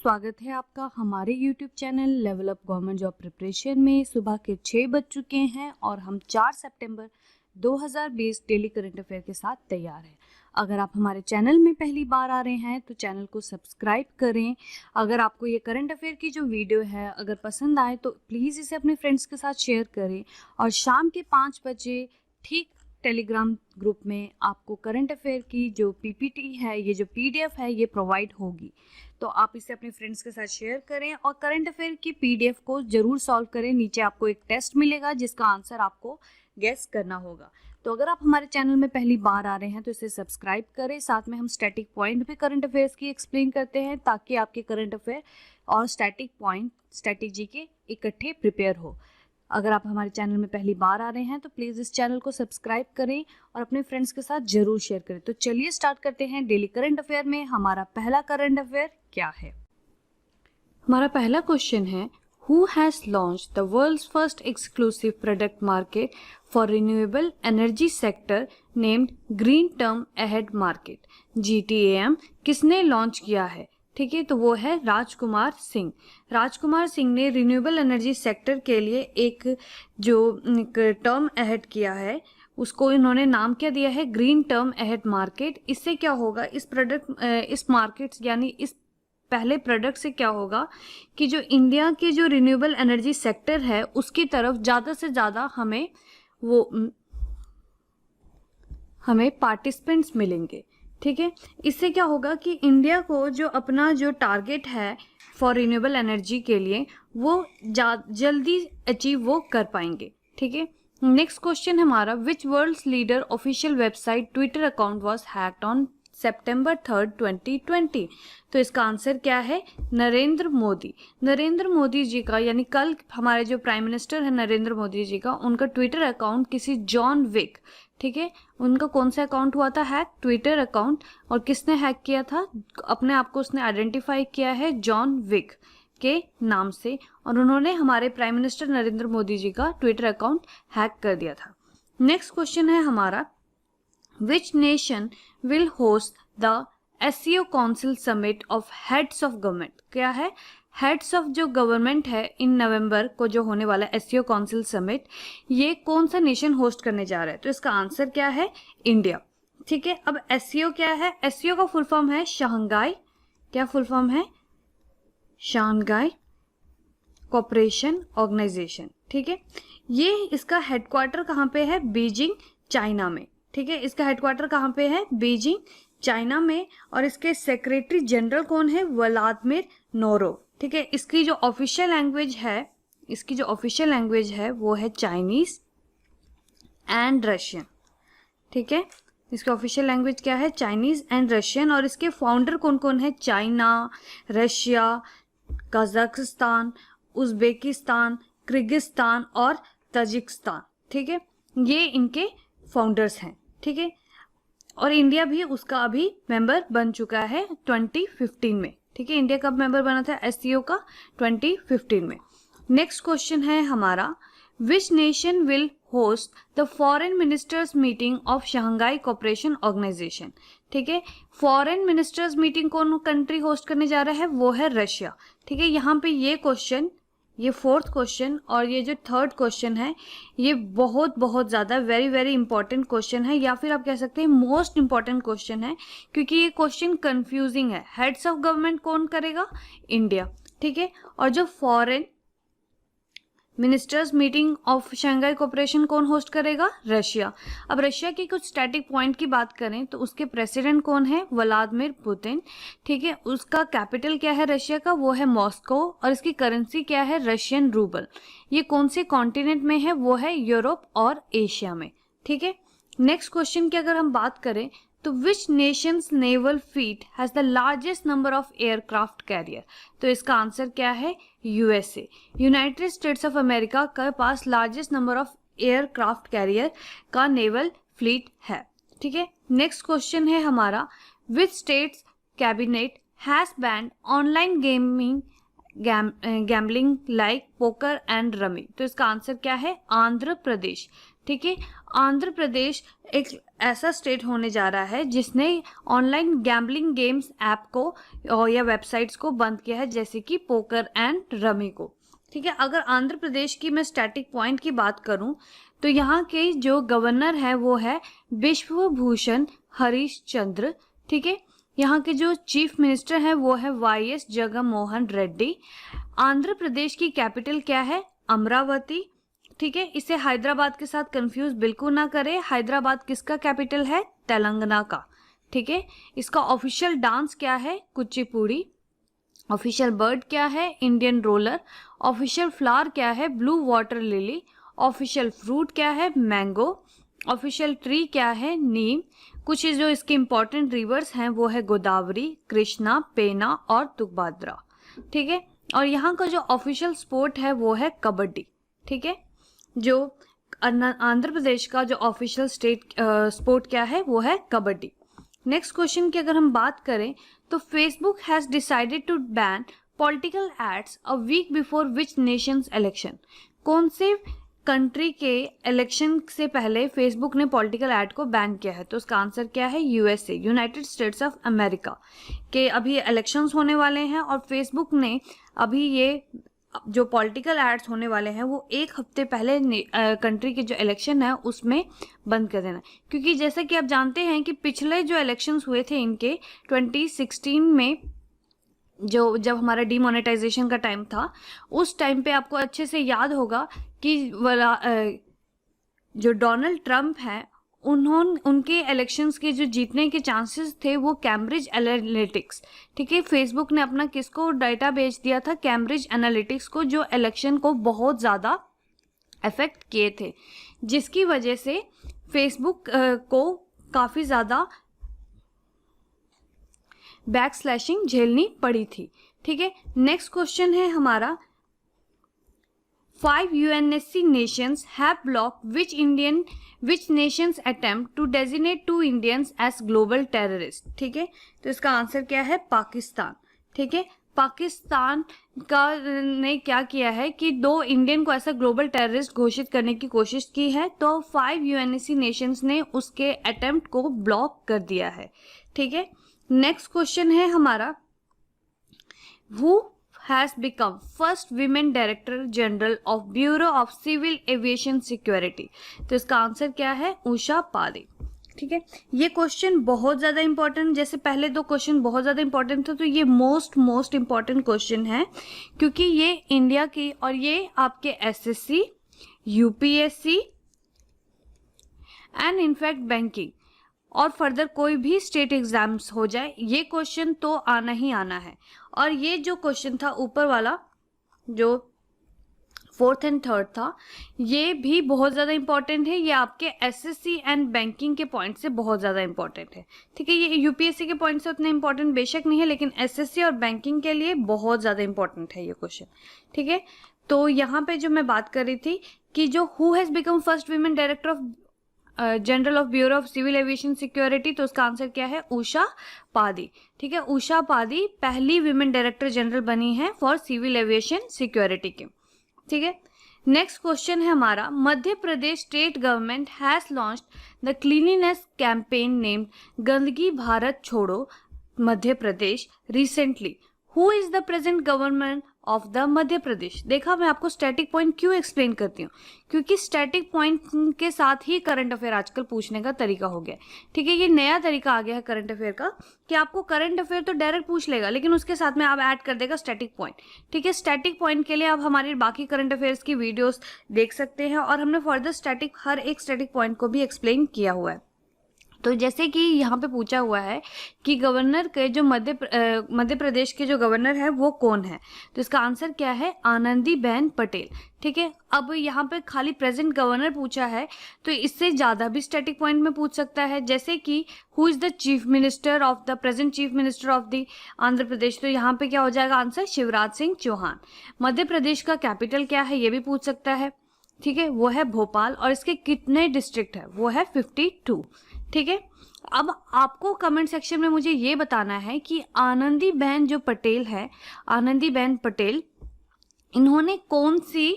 स्वागत है आपका हमारे YouTube channel level up government job preparation में। सुबह के 6 बज चुके हैं और हम 4 सितंबर 2020 डेली करंट अफेयर के साथ तैयार हैं। अगर आप हमारे चैनल में पहली बार आ रहे हैं तो चैनल को सब्सक्राइब करें। अगर आपको ये करंट अफेयर की जो वीडियो है अगर पसंद आए तो प्लीज़ इसे अपने फ्रेंड्स के साथ शेयर करें। और शाम के 5 बजे ठीक टेलीग्राम ग्रुप में आपको करंट अफेयर की जो पीपीटी है, ये जो पीडीएफ है, ये प्रोवाइड होगी। तो आप इसे अपने फ्रेंड्स के साथ शेयर करें और करंट अफेयर की पीडीएफ को ज़रूर सॉल्व करें। नीचे आपको एक टेस्ट मिलेगा जिसका आंसर आपको गेस करना होगा। तो अगर आप हमारे चैनल में पहली बार आ रहे हैं तो इसे सब्सक्राइब करें। साथ में हम स्टैटिक पॉइंट पे करंट अफेयर्स की एक्सप्लेन करते हैं ताकि आपके करंट अफेयर और स्टैटिक पॉइंट स्ट्रैटेजी के इकट्ठे प्रिपेयर हो। अगर आप हमारे चैनल में पहली बार आ रहे हैं तो प्लीज़ इस चैनल को सब्सक्राइब करें और अपने फ्रेंड्स के साथ ज़रूर शेयर करें। तो चलिए स्टार्ट करते हैं डेली करंट अफेयर में। हमारा पहला करंट अफेयर क्या है? हमारा पहला क्वेश्चन है, who has launched the world's first exclusive product market for renewable energy sector named green term ahead market? GTAM किसने लॉन्च किया है? ठीक है, तो वो है राजकुमार सिंह। राजकुमार सिंह ने रिन्यूएबल एनर्जी सेक्टर के लिए एक टर्म अहेड किया है, उसको इन्होंने नाम क्या दिया है? Green term ahead market. इससे क्या होगा? इस मार्केट यानी इस पहले प्रोडक्ट से क्या होगा कि जो इंडिया के जो रिन्यूएबल एनर्जी सेक्टर है उसकी तरफ ज़्यादा से ज़्यादा हमें पार्टिसिपेंट्स मिलेंगे। ठीक है, इससे क्या होगा कि इंडिया को जो अपना जो टारगेट है फॉर रिन्यूएबल एनर्जी के लिए वो जल्दी अचीव वो कर पाएंगे। ठीक है, नेक्स्ट क्वेश्चन हमारा, which world's leader official website Twitter account was hacked on September 3rd 2020? तो इसका आंसर क्या है? नरेंद्र मोदी। नरेंद्र मोदी जी का यानी कल हमारे जो प्राइम मिनिस्टर है नरेंद्र मोदी जी का, उनका ट्विटर अकाउंट किसी जॉन विक, ठीक है, उनका कौन सा अकाउंट हुआ था हैक? Twitter account. और किसने हैक किया था? अपने आप को उसने आइडेंटिफाई किया है जॉन विक के नाम से, और उन्होंने हमारे प्राइम मिनिस्टर नरेंद्र मोदी जी का ट्विटर अकाउंट हैक कर दिया था। नेक्स्ट क्वेश्चन है हमारा, Which nation will host the SCO Council Summit of Heads of Government? क्या है? Heads of जो गवर्नमेंट है इन नवंबर को जो होने वाला SCO Council Summit, ये कौन सा नेशन होस्ट करने जा रहा है? तो इसका आंसर क्या है? इंडिया। ठीक है, अब SCO क्या है? SCO का फुल फॉर्म है शंघाई। क्या फुल फॉर्म है? Shanghai cooperation organisation. ठीक है, ये इसका हेडक्वार्टर कहाँ पे है? बीजिंग, चाइना में। ठीक है, इसका हेडक्वार्टर कहाँ पे है? बीजिंग, चाइना में। और इसके सेक्रेटरी जनरल कौन है? Vladimir Norov. ठीक है, इसकी जो ऑफिशियल लैंग्वेज है वो है चाइनीज एंड रशियन। ठीक है, इसकी ऑफिशियल लैंग्वेज क्या है? Chinese and Russian. और इसके फाउंडर कौन कौन है? China, Russia, Kazakhstan, Uzbekistan, Kyrgyzstan और तजिकिस्तान। ठीक है, ये इनके फाउंडर्स हैं। ठीक है, और इंडिया भी उसका अभी मेंबर बन चुका है 2015 में। ठीक है, इंडिया कब मेंबर बना था SCO का? 2015 में। नेक्स्ट क्वेश्चन है हमारा, which nation will host the foreign ministers meeting of Shanghai cooperation organisation? ठीक है, फॉरेन मिनिस्टर्स मीटिंग कौन कंट्री होस्ट करने जा रहा है? वो है रशिया। ठीक है, यहाँ पे ये फोर्थ क्वेश्चन और ये जो थर्ड क्वेश्चन है ये बहुत ज़्यादा वेरी इंपॉर्टेंट क्वेश्चन है, या फिर आप कह सकते हैं मोस्ट इंपॉर्टेंट क्वेश्चन है, क्योंकि ये क्वेश्चन कंफ्यूजिंग है। हेड्स ऑफ गवर्नमेंट कौन करेगा? इंडिया। ठीक है, और जो foreign ministers meeting of Shanghai cooperation कौन होस्ट करेगा? रशिया। अब रशिया की कुछ स्टैटिक पॉइंट की बात करें तो उसके प्रेसिडेंट कौन है? Vladimir Putin. ठीक है, उसका कैपिटल क्या है रशिया का? वो है मॉस्को। और इसकी करेंसी क्या है? Russian rouble. ये कौन से कॉन्टिनेंट में है? वो है यूरोप और एशिया में। ठीक है, नेक्स्ट क्वेश्चन की अगर हम बात करें तो which nation's naval fleet has the largest number of aircraft carrier? तो इसका आंसर क्या है? USA। United States of America के पास largest number of aircraft carrier का नेवल फ्लीट है। ठीक है, नेक्स्ट क्वेश्चन है हमारा, which states cabinet has banned online gambling like poker and rummy? तो इसका आंसर क्या है? आंध्र प्रदेश। ठीक है। आंध्र प्रदेश एक ऐसा स्टेट होने जा रहा है जिसने ऑनलाइन गैम्बलिंग गेम्स ऐप को या वेबसाइट्स को बंद किया है, जैसे कि पोकर एंड रमी को, ठीक है। अगर आंध्र प्रदेश की मैं स्टैटिक पॉइंट की बात करूं तो यहाँ के जो गवर्नर है वो है विश्व भूषण हरिश्चंद्र, ठीक है। यहाँ के जो चीफ मिनिस्टर है वो है वाई.एस. जगनमोहन रेड्डी। आंध्र प्रदेश की कैपिटल क्या है? अमरावती, ठीक है। इसे हैदराबाद के साथ कंफ्यूज बिल्कुल ना करें। हैदराबाद किसका कैपिटल है? तेलंगाना का, ठीक है। इसका ऑफिशियल डांस क्या है? कुचिपुड़ी। ऑफिशियल बर्ड क्या है? Indian roller. ऑफिशियल फ्लावर क्या है? Blue water lily. Official fruit क्या है? मैंगो। ऑफिशियल ट्री क्या है? नीम। कुछ जो इसके इंपॉर्टेंट रिवर्स हैं वो है गोदावरी, कृष्णा, पेना और तुंगभद्रा, ठीक है। और यहाँ का जो ऑफिशियल स्पोर्ट है वो है कबड्डी, ठीक है। जो आंध्र प्रदेश का जो ऑफिशियल स्टेट स्पोर्ट क्या है वो है कबड्डी। नेक्स्ट क्वेश्चन की अगर हम बात करें तो Facebook has decided to ban political ads a week before which nations election. कौन से कंट्री के इलेक्शन से पहले फेसबुक ने पॉलिटिकल एड को बैन किया है? तो उसका आंसर क्या है? USA, United States of America के अभी इलेक्शंस होने वाले हैं और फेसबुक ने अभी ये जो पॉलिटिकल एड्स होने वाले हैं वो एक हफ्ते पहले कंट्री के जो इलेक्शन है उसमें बंद कर देना, क्योंकि जैसा कि आप जानते हैं कि पिछले जो इलेक्शंस हुए थे इनके 2016 में जो जब हमारा डीमोनेटाइजेशन का टाइम था उस टाइम पे आपको अच्छे से याद होगा कि जो डोनाल्ड ट्रंप हैं उनके इलेक्शंस के जो जीतने के चांसेस थे वो कैम्ब्रिज एनालिटिक्स, ठीक है। फेसबुक ने अपना किसको डाटा बेच दिया था? कैम्ब्रिज एनालिटिक्स को, जो इलेक्शन को बहुत ज़्यादा अफेक्ट किए थे, जिसकी वजह से फेसबुक को काफ़ी ज़्यादा बैक स्लैशिंग झेलनी पड़ी थी, ठीक है। नेक्स्ट क्वेश्चन है हमारा 5 UNSC nations have blocked which nations attempt to designate 2 Indians as global terrorists, ठीक है। तो इसका आंसर क्या है? पाकिस्तान, ठीक है। पाकिस्तान का ने क्या किया है कि 2 इंडियन को ऐसा ग्लोबल टेररिस्ट घोषित करने की कोशिश की है, तो 5 UNSC नेशंस ने उसके अटेम्प्ट को ब्लॉक कर दिया है, ठीक है। नेक्स्ट क्वेश्चन है हमारा who has become first women director general of Bureau of Civil Aviation Security। तो इसका आंसर क्या है? उषा पादे, ठीक है। ये क्वेश्चन बहुत ज़्यादा इंपॉर्टेंट, जैसे पहले 2 क्वेश्चन बहुत ज़्यादा इंपॉर्टेंट थे, तो ये मोस्ट इंपॉर्टेंट क्वेश्चन है, क्योंकि ये इंडिया की और ये आपके SSC, UPSC and in fact banking और फर्दर कोई भी स्टेट एग्जाम्स हो जाए, ये क्वेश्चन तो आना ही आना है। और ये जो क्वेश्चन था ऊपर वाला जो 4th एंड 3rd था, ये भी बहुत ज़्यादा इंपॉर्टेंट है। ये आपके SSC एंड बैंकिंग के पॉइंट से बहुत ज़्यादा इंपॉर्टेंट है, ठीक है। ये UPSC के पॉइंट से उतना इंपॉर्टेंट बेशक नहीं है, लेकिन SSC और बैंकिंग के लिए बहुत ज़्यादा इंपॉर्टेंट है ये क्वेश्चन, ठीक है। तो यहाँ पे जो मैं बात कर रही थी कि जो who has become first women director of general of bureau of civil aviation security, तो उसका आंसर क्या है? उषा पादी, ठीक है। उषा पादी पहली विमेन डायरेक्टर जनरल बनी है फॉर सिविल एविएशन सिक्योरिटी के, ठीक है। नेक्स्ट क्वेश्चन है हमारा Madhya Pradesh state government has launched the cleanliness campaign named Gandagi Bharat Chhodo Madhya Pradesh recently. Who is the present government of the Madhya Pradesh? देखा, मैं आपको स्टैटिक पॉइंट क्यों एक्सप्लेन करती हूँ, क्योंकि स्टैटिक पॉइंट के साथ ही करंट अफेयर आजकल पूछने का तरीका हो गया, ठीक है। ये नया तरीका आ गया है करंट अफेयर का कि आपको करंट अफेयर तो डायरेक्ट पूछ लेगा, लेकिन उसके साथ में आप ऐड कर देगा स्टैटिक पॉइंट, ठीक है। स्टैटिक पॉइंट के लिए आप हमारी बाकी करंट अफेयर्स की वीडियोस देख सकते हैं और हमने फर्दर हर एक स्टैटिक पॉइंट को भी एक्सप्लेन किया हुआ है। तो जैसे कि यहाँ पे पूछा हुआ है कि गवर्नर के जो मध्य प्रदेश के जो गवर्नर है वो कौन है, तो इसका आंसर क्या है? आनंदीबेन पटेल, ठीक है। अब यहाँ पे खाली प्रेजेंट गवर्नर पूछा है, तो इससे ज़्यादा भी स्टैटिक पॉइंट में पूछ सकता है, जैसे कि who is the chief minister of the present chief minister of the Andhra Pradesh, तो यहाँ पे क्या हो जाएगा आंसर? शिवराज सिंह चौहान। मध्य प्रदेश का कैपिटल क्या है ये भी पूछ सकता है, ठीक है, वो है भोपाल। और इसके कितने डिस्ट्रिक्ट है? वो है 52, ठीक है। अब आपको कमेंट सेक्शन में मुझे ये बताना है कि आनंदीबेन जो पटेल है, आनंदीबेन पटेल, इन्होंने कौन सी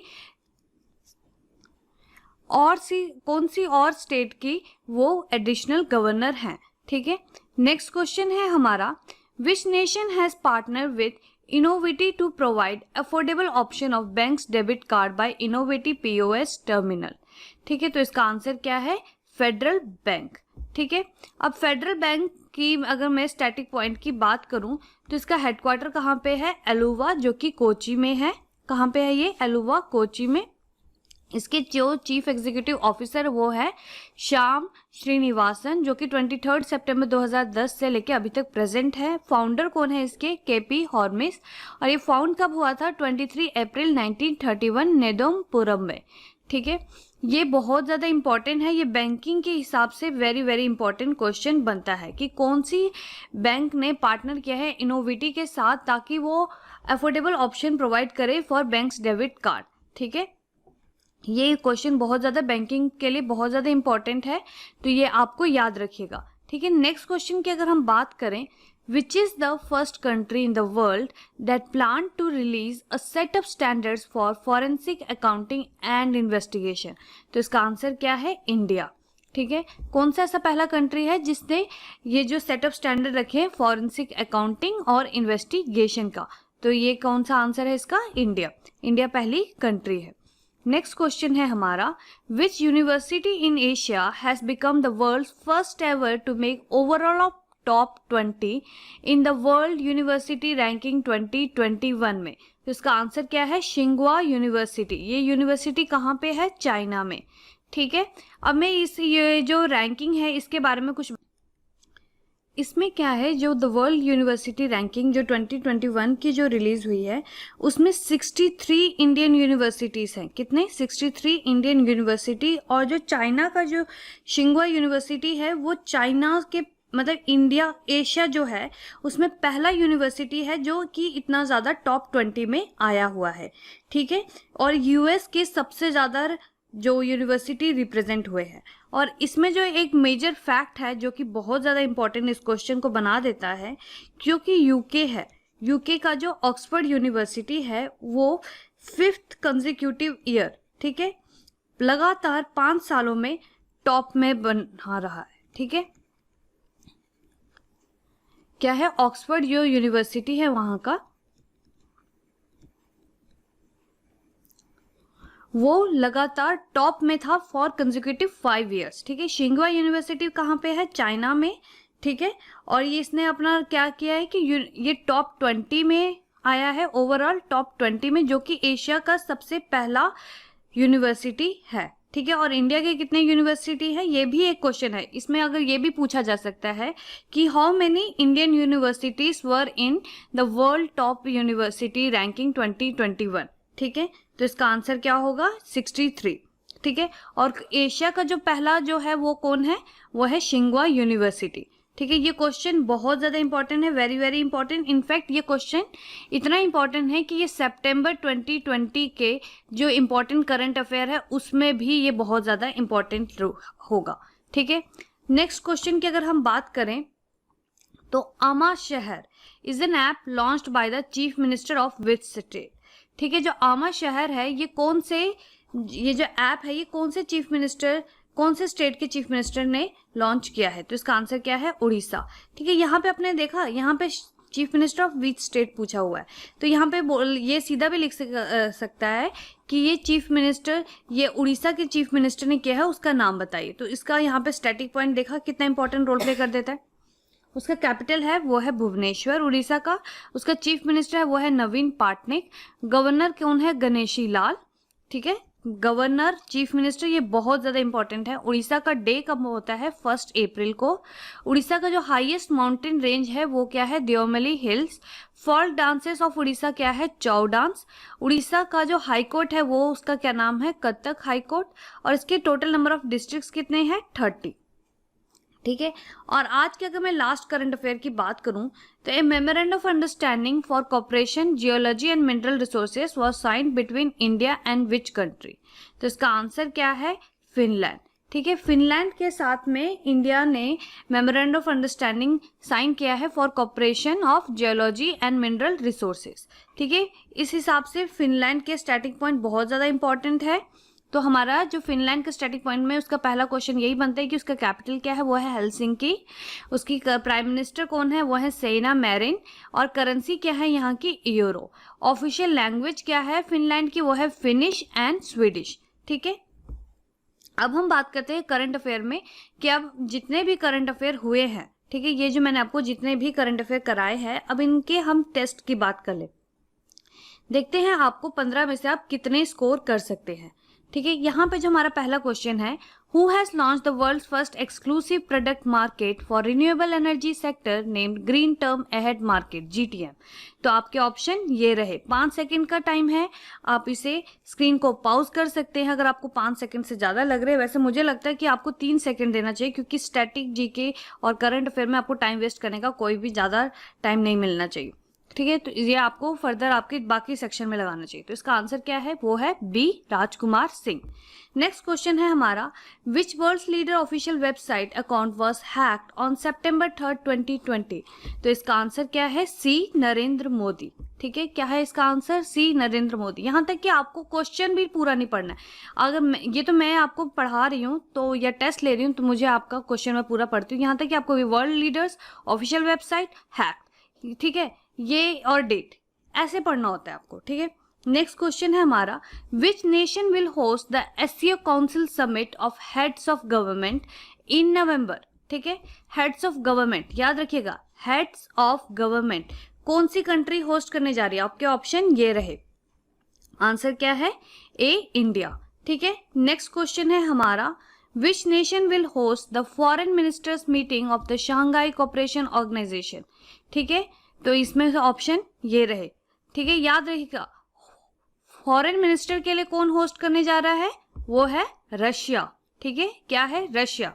कौन सी और स्टेट की वो एडिशनल गवर्नर हैं, ठीक है। नेक्स्ट क्वेश्चन है हमारा, which nation has partner with Innoviti to provide affordable option of banks debit card by innovative POS terminal, ठीक है। तो इसका आंसर क्या है, फेडरल बैंक, ठीक है। अब फेडरल बैंक की अगर मैं स्टैटिक पॉइंट की बात करूं तो इसका हेडक्वार्टर कहाँ पे है, एलुवा, जो कि कोची में है। कहाँ पे है ये, एलुवा, कोची में। इसके जो चीफ एग्जीक्यूटिव ऑफिसर वो है श्याम श्रीनिवासन, जो कि 23 सितंबर 2010 से लेके अभी तक प्रेजेंट है। फाउंडर कौन है इसके, KP हॉर्मिस, और ये फाउंड कब हुआ था, 23 अप्रैल 1931 नेदोमपुरम में, ठीक है। ये बहुत ज़्यादा इंपॉर्टेंट है, ये बैंकिंग के हिसाब से वेरी वेरी इंपॉर्टेंट क्वेश्चन बनता है कि कौन सी बैंक ने पार्टनर किया है इनोवेटी के साथ ताकि वो अफोर्डेबल ऑप्शन प्रोवाइड करे फॉर बैंक्स डेबिट कार्ड, ठीक है। ये क्वेश्चन बहुत ज़्यादा बैंकिंग के लिए बहुत ज़्यादा इंपॉर्टेंट है, तो ये आपको याद रखिएगा, ठीक है। नेक्स्ट क्वेश्चन की अगर हम बात करें, Which is the first country in the world that planned to release a set of standards for forensic accounting and investigation? तो इसका आंसर क्या है, इंडिया, ठीक है। कौन सा ऐसा पहला कंट्री है जिसने ये जो सेट ऑफ स्टैंडर्ड रखे फॉरेंसिक अकाउंटिंग और इन्वेस्टिगेशन का, तो ये कौन सा आंसर है इसका, इंडिया। इंडिया पहली कंट्री है। नेक्स्ट क्वेश्चन है हमारा, which university in Asia has become the world first ever to make overall of top 20 in the world university ranking 2021 में? तो इसका आंसर क्या है, शिंगवा यूनिवर्सिटी। ये यूनिवर्सिटी कहाँ पे है, चाइना में, ठीक है। अब मैं ये जो रैंकिंग है इसके बारे में कुछ, इसमें क्या है, जो द वर्ल्ड यूनिवर्सिटी रैंकिंग जो 2021 की जो रिलीज हुई है उसमें 63 इंडियन यूनिवर्सिटीज़ हैं। कितने, 63 इंडियन यूनिवर्सिटी। और जो चाइना का जो शिंगवा यूनिवर्सिटी है वो चाइना के मतलब इंडिया एशिया जो है उसमें पहला यूनिवर्सिटी है जो कि इतना ज़्यादा टॉप 20 में आया हुआ है, ठीक है। और US के सबसे ज़्यादा जो यूनिवर्सिटी रिप्रेजेंट हुए हैं। और इसमें जो एक मेजर फैक्ट है जो कि बहुत ज़्यादा इंपॉर्टेंट इस क्वेश्चन को बना देता है, क्योंकि यूके है, यूके का जो ऑक्सफोर्ड यूनिवर्सिटी है वो 5th कंसेक्यूटिव ईयर, ठीक है, लगातार 5 सालों में टॉप में बना रहा है, ठीक है। क्या है, ऑक्सफोर्ड जो यूनिवर्सिटी है वहां का वो लगातार टॉप में था फॉर कंसेक्यूटिव 5 इयर्स, ठीक है। शिंगवा यूनिवर्सिटी कहाँ पे है, चाइना में, ठीक है। और ये इसने अपना क्या किया है कि ये टॉप 20 में आया है, ओवरऑल टॉप 20 में, जो कि एशिया का सबसे पहला यूनिवर्सिटी है, ठीक है। और इंडिया के कितने यूनिवर्सिटी है, ये भी एक क्वेश्चन है। इसमें अगर ये भी पूछा जा सकता है कि how many Indian universities were in the world top university ranking 2021, ठीक है। तो इसका आंसर क्या होगा, 63, ठीक है। और एशिया का जो पहला जो है वो कौन है, वो है शिंगवा यूनिवर्सिटी, ठीक है। ये क्वेश्चन बहुत ज़्यादा इंपॉर्टेंट है, वेरी वेरी इंपॉर्टेंट। इनफैक्ट ये क्वेश्चन इतना इंपॉर्टेंट है कि ये सितंबर 2020 के जो इंपॉर्टेंट करंट अफेयर है उसमें भी ये बहुत ज़्यादा इंपॉर्टेंट होगा, ठीक है। नेक्स्ट क्वेश्चन की अगर हम बात करें तो आमा शहर is an app launched by the chief minister of which state, ठीक है। जो आमा शहर है ये कौन से, ये जो ऐप है ये कौन से चीफ मिनिस्टर, कौन से स्टेट के चीफ मिनिस्टर ने लॉन्च किया है? तो इसका आंसर क्या है, उड़ीसा, ठीक है। यहाँ पे आपने देखा, यहाँ पे chief minister of which state पूछा हुआ है, तो यहाँ पे ये सीधा भी लिख सकता है कि ये चीफ मिनिस्टर, ये उड़ीसा के चीफ मिनिस्टर ने किया है, उसका नाम बताइए। तो इसका यहाँ पे स्टैटिक पॉइंट देखा कितना इंपॉर्टेंट रोल प्ले कर देता है। उसका कैपिटल है वो है भुवनेश्वर उड़ीसा का, उसका चीफ मिनिस्टर है वो है नवीन पटनायक, गवर्नर कौन है, गणेशी लाल, ठीक है। गवर्नर, चीफ मिनिस्टर, ये बहुत ज़्यादा इंपॉर्टेंट है। उड़ीसा का डे कब होता है, 1 अप्रैल को। उड़ीसा का जो हाईएस्ट माउंटेन रेंज है वो क्या है, Deomali hills. Folk dances of Orissa क्या है, छऊ डांस। उड़ीसा का जो हाई कोर्ट है वो उसका क्या नाम है, कत्तक हाई कोर्ट। और इसके टोटल नंबर ऑफ डिस्ट्रिक्ट्स कितने हैं, 30, ठीक है। और आज के अगर मैं लास्ट करंट अफेयर की बात करूं तो a memorandum of understanding for cooperation geology and mineral resources was signed between India and which country? तो इसका आंसर क्या है, फिनलैंड, ठीक है। फिनलैंड के साथ में इंडिया ने मेमोरेंडम ऑफ अंडरस्टैंडिंग साइन किया है for cooperation of geology and mineral resources, ठीक है। इस हिसाब से फिनलैंड के स्टैटिक पॉइंट बहुत ज़्यादा इंपॉर्टेंट है, तो हमारा जो फिनलैंड का स्टैटिक पॉइंट में उसका पहला क्वेश्चन यही बनता है कि उसका कैपिटल क्या है, वो है हेलसिंकी। उसकी प्राइम मिनिस्टर कौन है, वो है सेना मैरिन। और करेंसी क्या है यहाँ की, यूरो। ऑफिशियल लैंग्वेज क्या है फिनलैंड की, वो है फिनिश एंड स्वीडिश। ठीक है, अब हम बात करते हैं करंट अफेयर में कि अब जितने भी करंट अफेयर हुए हैं, ठीक है, ये जो मैंने आपको जितने भी करंट अफेयर कराए हैं, अब इनके हम टेस्ट की बात कर ले। देखते हैं आपको 15 में से आप कितने स्कोर कर सकते हैं। ठीक है, यहाँ पे जो हमारा पहला क्वेश्चन है, who has launch the world first exclusive product market for renewable energy sector named green term ahead market, GTM। तो आपके ऑप्शन ये रहे। 5 सेकंड का टाइम है, आप इसे स्क्रीन को पॉज कर सकते हैं अगर आपको 5 सेकंड से ज्यादा लग रहे हैं। वैसे मुझे लगता है कि आपको 3 सेकंड देना चाहिए, क्योंकि स्टैटिक जीके और करंट अफेयर में आपको टाइम वेस्ट करने का कोई भी ज्यादा टाइम नहीं मिलना चाहिए। ठीक है, तो ये आपको फर्दर आपके बाकी सेक्शन में लगाना चाहिए। तो इसका आंसर क्या है, वो है B, Rajkumar Singh. Next question है हमारा, which world's leader official website account was hacked on September 3, 2020। तो इसका आंसर क्या है, सी, नरेंद्र मोदी। ठीक है, क्या है इसका आंसर, सी, नरेंद्र मोदी। यहाँ तक कि आपको क्वेश्चन भी पूरा नहीं पढ़ना है। अगर ये तो मैं आपको पढ़ा रही हूँ तो या टेस्ट ले रही हूँ तो मुझे आपका क्वेश्चन मैं पूरा पढ़ती हूँ। यहाँ तक कि आपको world leaders official website hacked, ठीक है, ये और डेट ऐसे पढ़ना होता है आपको। ठीक है, नेक्स्ट क्वेश्चन है हमारा, which nation will host the SCO council summit of heads of government in November. ठीक है, हेड्स ऑफ गवर्नमेंट याद रखिएगा, हेड्स ऑफ गवर्नमेंट कौन सी कंट्री होस्ट करने जा रही है, आपके ऑप्शन ये रहे। आंसर क्या है, ए, इंडिया। ठीक है, नेक्स्ट क्वेश्चन है हमारा, which nation will host the foreign ministers meeting of the Shanghai cooperation organisation. ठीक है, तो इसमें से ऑप्शन ये रहे। ठीक है, याद रखिएगा, फॉरेन मिनिस्टर के लिए कौन होस्ट करने जा रहा है, वो है रशिया। ठीक है, क्या है, रशिया।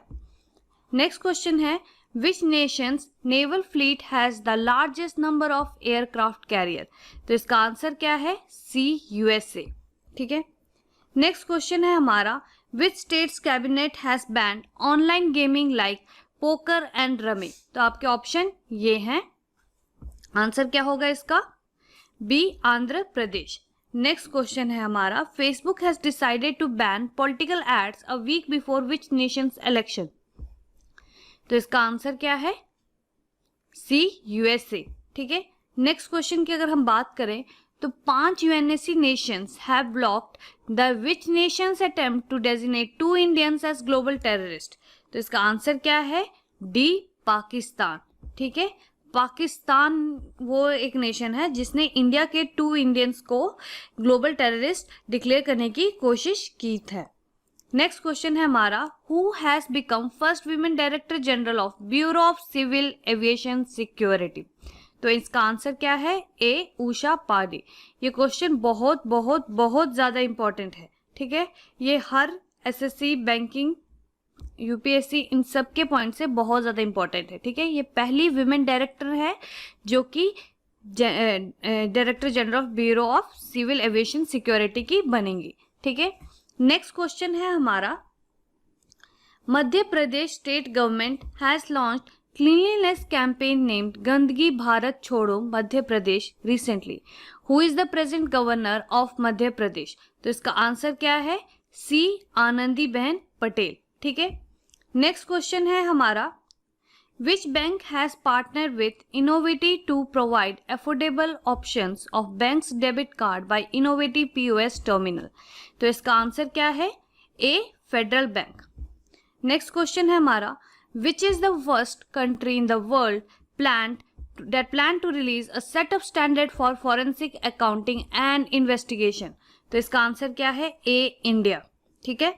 नेक्स्ट क्वेश्चन है, which nation's naval fleet has the largest number of aircraft carrier. तो इसका आंसर क्या है, सी, USA। ठीक है, नेक्स्ट क्वेश्चन है हमारा, which states cabinet has banned online gaming like poker and rummy. तो आपके ऑप्शन ये हैं। आंसर क्या होगा इसका, B, Andhra Pradesh. Next question है हमारा, Facebook has decided to ban political ads a week before which nations election. तो इसका आंसर क्या है, सी, USA। ठीक है, नेक्स्ट क्वेश्चन की अगर हम बात करें तो 5 UNSC nations have blocked the which nations attempt to designate 2 Indians as global terrorist। तो इसका आंसर क्या है, डी, पाकिस्तान। ठीक है, पाकिस्तान वो एक नेशन है जिसने इंडिया के 2 इंडियंस को ग्लोबल टेररिस्ट डिक्लेयर करने की कोशिश की थी। नेक्स्ट क्वेश्चन है हमारा, who has become first women director general of bureau of civil aviation security. तो इसका आंसर क्या है, ए, उषा पांडे। ये क्वेश्चन बहुत बहुत बहुत ज्यादा इंपॉर्टेंट है। ठीक है, ये हर SSC, बैंकिंग, UPSC इन सब के पॉइंट से बहुत ज्यादा इंपॉर्टेंट है। ठीक है, ये पहली विमेन डायरेक्टर है जो कि director general of bureau of civil aviation security की बनेंगी। ठीक है, नेक्स्ट क्वेश्चन है हमारा, Madhya Pradesh state government has launched cleanliness campaign named Gandagi Bharat Chhodo Madhya Pradesh recently. Who is the present governor of Madhya Pradesh. तो इसका आंसर क्या है, सी, आनंदीबेन पटेल। ठीक है, नेक्स्ट क्वेश्चन है हमारा, which bank has partner with Innoviti to provide affordable options of banks debit card by innovative POS terminal. तो इसका आंसर क्या है, A, Federal Bank. Next question है हमारा, which is the first country in the world planned to release a set of standard for forensic accounting and investigation। तो इसका answer क्या है, ए, इंडिया। ठीक है,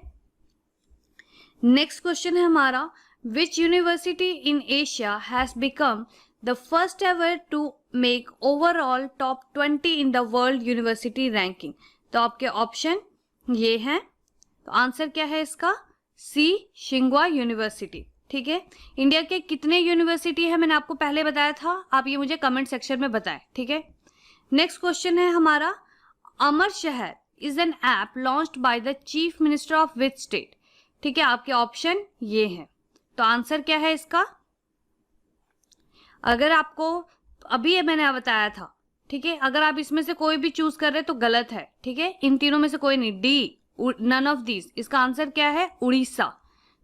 नेक्स्ट क्वेश्चन है हमारा, which university in Asia has become the first ever to make overall top 20 in the world university ranking। तो आपके ऑप्शन ये हैं। तो आंसर क्या है इसका, सी, शिंगवा यूनिवर्सिटी। ठीक है, इंडिया के कितने यूनिवर्सिटी है मैंने आपको पहले बताया था, आप ये मुझे कमेंट सेक्शन में बताएं। ठीक है, नेक्स्ट क्वेश्चन है हमारा, अमर शहर is an app launched by the chief minister of which state. ठीक है, आपके ऑप्शन ये हैं। तो आंसर क्या है इसका, अगर आपको अभी ये मैंने बताया था, ठीक है, अगर आप इसमें से कोई भी चूज कर रहे तो गलत है। ठीक है, इन तीनों में से कोई नहीं, डी, नन ऑफ दीज, इसका आंसर क्या है? उड़ीसा।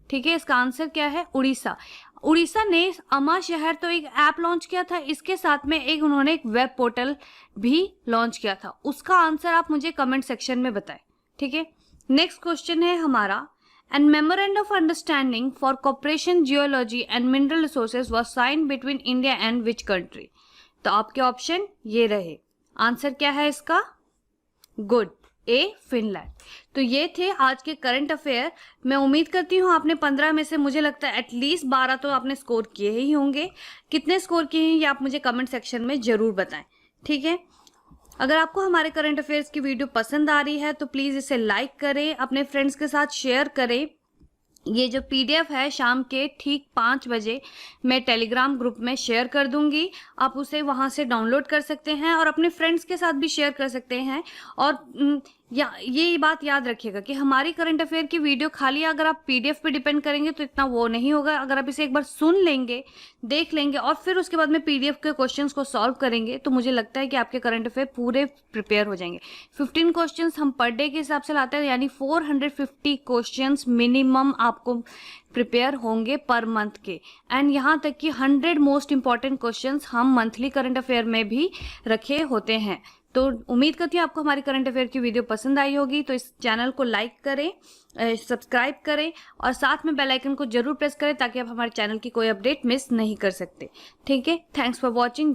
ठीक है, इसका आंसर क्या है? उड़ीसा। उड़ीसा ने अमा शहर तो एक ऐप लॉन्च किया था, इसके साथ में एक उन्होंने एक वेब पोर्टल भी लॉन्च किया था। उसका आंसर आप मुझे कमेंट सेक्शन में बताएं। ठीक है, नेक्स्ट क्वेश्चन है हमारा, and memorandum of understanding for cooperation geology and mineral resources was signed between India and which country? तो आपके ऑप्शन ये रहे, आंसर क्या है इसका? Good, A Finland. तो ये थे आज के करंट अफेयर। मैं उम्मीद करती हूँ आपने 15 में से मुझे लगता है एटलीस्ट 12 तो आपने स्कोर किए ही होंगे। कितने स्कोर किए हैं ये आप मुझे कमेंट सेक्शन में जरूर बताएं। ठीक है, अगर आपको हमारे करंट अफेयर्स की वीडियो पसंद आ रही है तो प्लीज़ इसे लाइक करें, अपने फ्रेंड्स के साथ शेयर करें। ये जो पीडीएफ है शाम के ठीक 5 बजे मैं टेलीग्राम ग्रुप में शेयर कर दूंगी, आप उसे वहां से डाउनलोड कर सकते हैं और अपने फ्रेंड्स के साथ भी शेयर कर सकते हैं। और ये बात याद रखिएगा कि हमारी करंट अफेयर की वीडियो खाली अगर आप पीडीएफ पे डिपेंड करेंगे तो इतना वो नहीं होगा। अगर आप इसे एक बार सुन लेंगे, देख लेंगे और फिर उसके बाद में पीडीएफ के क्वेश्चंस को सॉल्व करेंगे तो मुझे लगता है कि आपके करंट अफेयर पूरे प्रिपेयर हो जाएंगे। 15 क्वेश्चंस हम पर डे के हिसाब से लाते हैं, यानी 450 क्वेश्चंस मिनिमम आपको प्रिपेयर होंगे पर मंथ के। एंड यहाँ तक कि 100 मोस्ट इंपॉर्टेंट क्वेश्चंस हम मंथली करंट अफेयर में भी रखे होते हैं। तो उम्मीद करती हूँ आपको हमारी करंट अफेयर की वीडियो पसंद आई होगी। तो इस चैनल को लाइक करें, सब्सक्राइब करें और साथ में बेल आइकन को जरूर प्रेस करें ताकि आप हमारे चैनल की कोई अपडेट मिस नहीं कर सकते। ठीक है, थैंक्स फॉर वॉचिंग।